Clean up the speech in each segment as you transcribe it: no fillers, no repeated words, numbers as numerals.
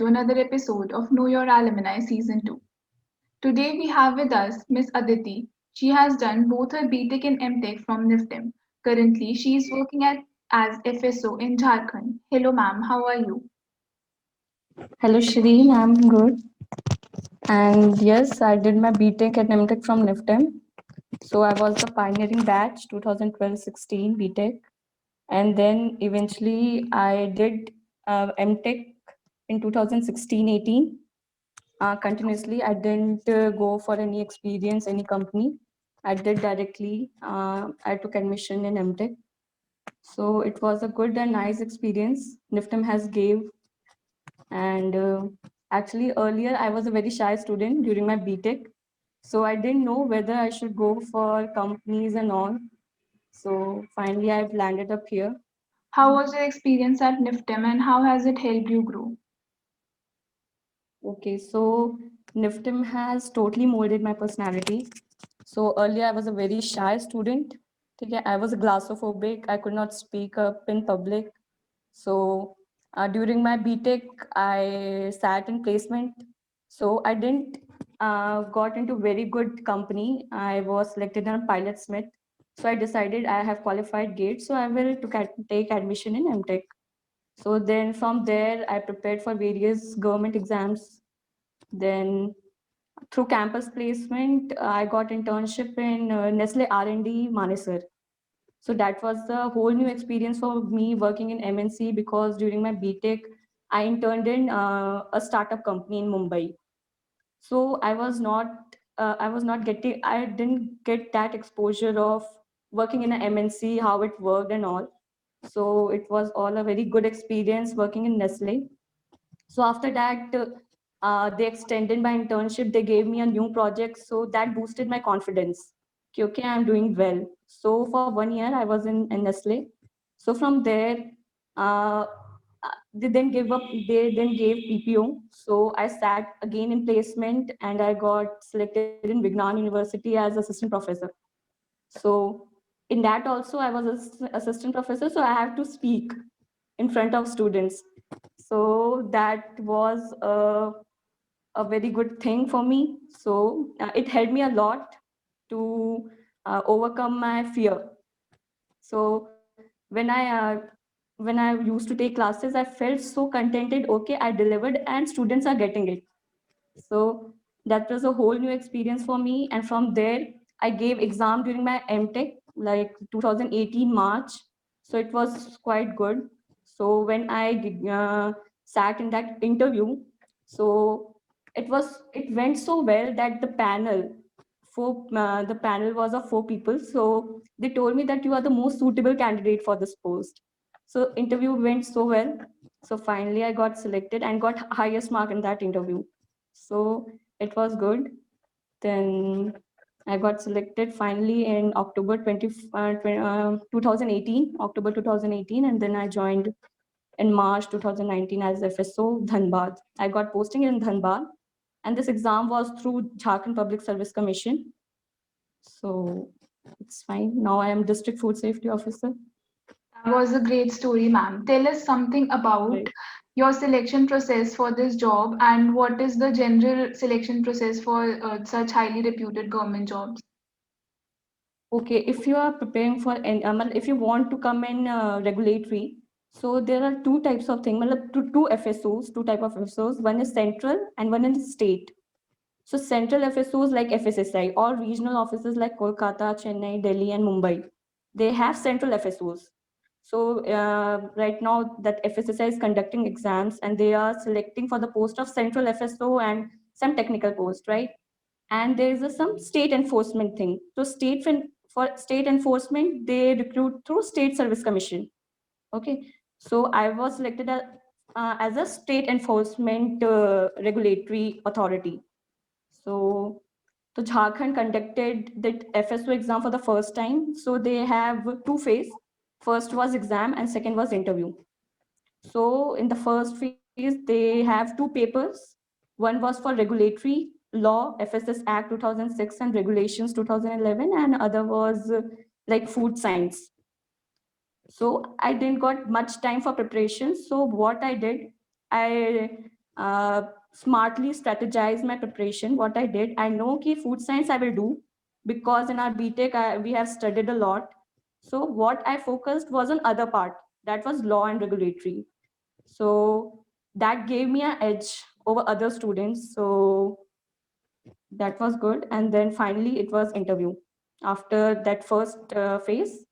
to another episode of Know Your Alumni Season 2. Today we have with us Miss Aditi. She has done both her BTech and MTech from NIFTEM. Currently, she is working as FSO in Jharkhand. Hello, ma'am. How are you? Hello, Shireen. I'm good. And yes, I did my BTech and MTech from NIFTEM. So I was the pioneering batch 2012-16 BTech. And then eventually I did MTech in 2016-18. Continuously, I didn't go for any experience, any company. I did directly. I took admission in MTech. So it was a good and nice experience. NIFTEM has gave and actually earlier I was a very shy student during my BTech, so I didn't know whether I should go for companies and all. So finally I've landed up here. How was your experience at NIFTEM and how has it helped you grow? Okay, so NIFTEM has totally molded my personality. So earlier I was a very shy student. Okay, I was glassophobic. I could not speak up in public. So during my BTech, I sat in placement. So I didn't got into very good company. I was selected on Pilot Smith. So I decided I have qualified GATE, so I will take admission in MTech. So then from there, I prepared for various government exams. Then through campus placement, I got internship in Nestle R&D Manesar. So that was a whole new experience for me working in MNC because during my BTech, I interned in a startup company in Mumbai. So I was not getting, I didn't get that exposure of working in a MNC, how it worked and all. So it was all a very good experience working in Nestle. So after that, they extended my internship. They gave me a new project, so that boosted my confidence. Okay, I'm doing well. So for 1 year, I was in Nestle. So from there, uh, they then gave up. They then gave PPO. So I sat again in placement, and I got selected in Vignan University as assistant professor. So in that also, I was assistant professor. So I have to speak in front of students. So that was a very good thing for me. So it helped me a lot to overcome my fear. So when I used to take classes, I felt so contented. Okay, I delivered, and students are getting it. So that was a whole new experience for me. And from there, I gave exam during my MTech, like 2018 March. So it was quite good. So when I sat in that interview, so it went so well that the panel was of 4 people. So they told me that you are the most suitable candidate for this post. So interview went so well. So finally I got selected and got highest mark in that interview. So it was good. Then I got selected finally in October 2018, October 2018, and then I joined in March 2019 as FSO Dhanbad. I got posting in Dhanbad, and this exam was through Jharkhand Public Service Commission. So it's fine. Now I am District Food Safety Officer. That was a great story, ma'am. Tell us something about Right. your selection process for this job and what is the general selection process for such highly reputed government jobs. Okay, if you are preparing for if you want to come in regulatory, so there are two types of things. Two FSOs, two type of FSOs. One is central and one is state. So central FSOs like FSSI or regional offices like Kolkata, Chennai, Delhi, and Mumbai, they have central FSOs. So right now that FSSI is conducting exams and they are selecting for the post of central FSO and some technical post, right? And there is some state enforcement thing. So for state enforcement, they recruit through State Service Commission. Okay, so I was selected as a state enforcement regulatory authority. So the Jharkhand conducted the FSO exam for the first time. So they have two phase. First was exam and second was interview. So in the first phase, they have two papers. One was for regulatory law, FSS Act 2006 and regulations 2011, and other was like food science. So I didn't got much time for preparation. So what I did, I smartly strategize my preparation. What I did, I know कि food science I will do because in our BTech we have studied a lot. So what I focused was on other part, that was law and regulatory. So that gave me an edge over other students. So that was good. And then finally it was interview. After that first phase,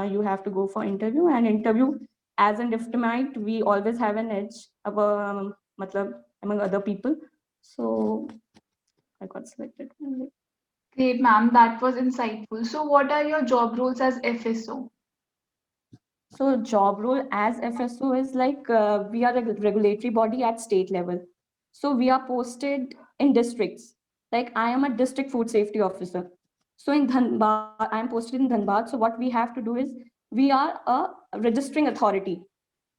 you have to go for interview, and interview as an diplomat, we always have an edge matlab, among other people. So I got selected. Great, ma'am. That was insightful. So, what are your job roles as FSO? So job role as FSO is like we are a regulatory body at state level. So we are posted in districts. Like I am a district food safety officer. So in Dhanbad, I am posted in Dhanbad. So what we have to do is we are a registering authority.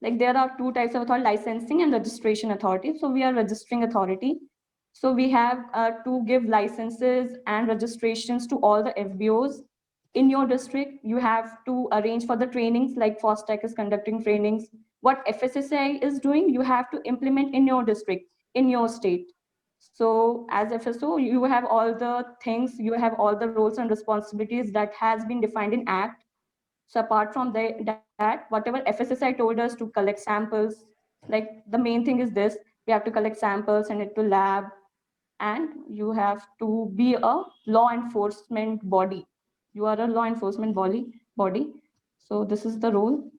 Like there are two types of authority, licensing and registration authority. So we are registering authority. So we have to give licenses and registrations to all the FBOs in your district. You have to arrange for the trainings, like FOSTEC is conducting trainings. What FSSAI is doing, you have to implement in your district, in your state. So as FSO, you have all the things, you have all the roles and responsibilities that has been defined in Act. So apart from that, whatever FSSI told us to collect samples, like the main thing is this, we have to collect samples, send it to lab, and you have to be a law enforcement body. You are a law enforcement body. So this is the role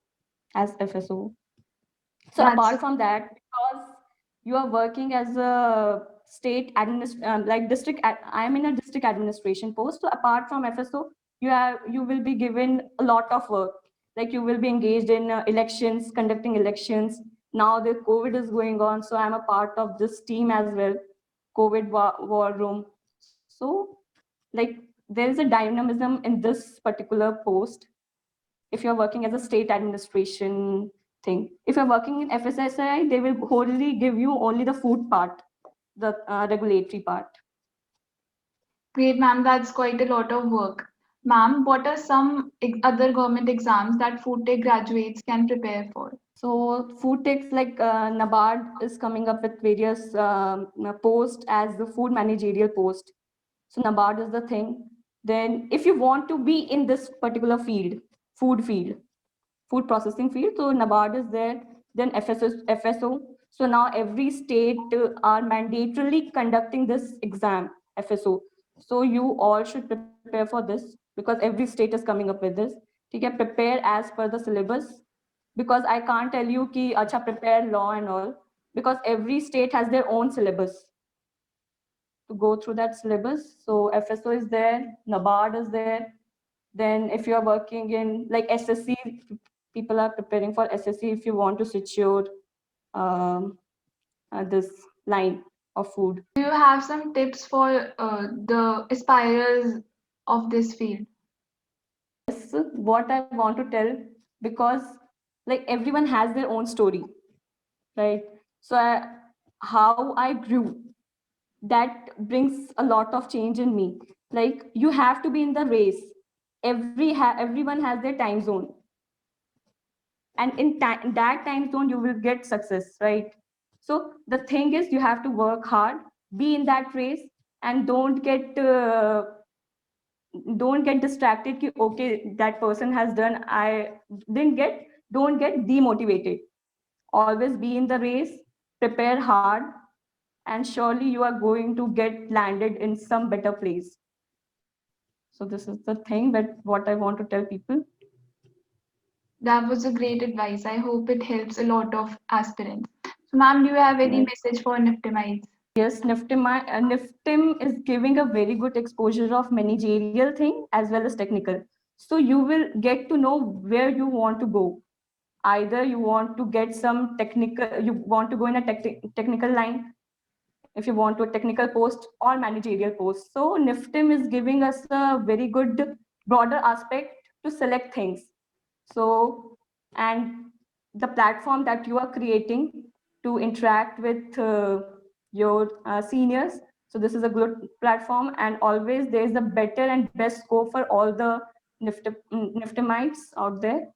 as FSO. So That's apart from that, because you are working as a state like I am in a district administration post. So apart from FSO, you will be given a lot of work. Like you will be engaged in elections, conducting elections. Now the COVID is going on, so I'm a part of this team as well, COVID war room. So like there is a dynamism in this particular post if you're working as a state administration thing. If you're working in FSSAI, they will wholly give you only the food part, the regulatory part. great, ma'am. That's quite a lot of work. Ma'am, what are some other government exams that food tech graduates can prepare for? So food techs like NABARD is coming up with various posts as the food managerial post. So NABARD is the thing. Then if you want to be in this particular field, food field, food processing field. So NABARD is there, then FSO. So now every state are mandatorily conducting this exam, FSO. So you all should prepare for this because every state is coming up with this. Okay, prepare as per the syllabus because I can't tell you ki acha prepare law and all because every state has their own syllabus to go through that syllabus. So FSO is there, NABARD is there. Then if you're working in like SSC, people are preparing for SSC if you want to switch your this line of food. Do you have some tips for the aspirers of this field? Yes, what I want to tell because like everyone has their own story, right? So how I grew, that brings a lot of change in me. Like you have to be in the race. Everyone has their time zone, and in that time zone you will get success, right? So the thing is you have to work hard, be in that race, and don't get distracted ki, okay, that person has done, I didn't get. Don't get demotivated. Always be in the race, prepare hard, and surely you are going to get landed in some better place. So this is the thing that what I want to tell people. That was a great advice. I hope it helps a lot of aspirants. So, ma'am, do you have any Yes. message for Niftymites? Yes, NIFTIM is giving a very good exposure of managerial thing as well as technical. So you will get to know where you want to go. Either you want to get some technical, you want to go in a technical line, if you want to a technical post or managerial post. So NIFTIM is giving us a very good broader aspect to select things. So, and the platform that you are creating to interact with your seniors. So this is a good platform, and always there is a better and best scope for all the Niftimites out there.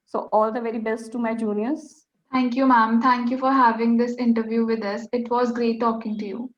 So all the very best to my juniors. Thank you, ma'am. Thank you for having this interview with us. It was great talking to you.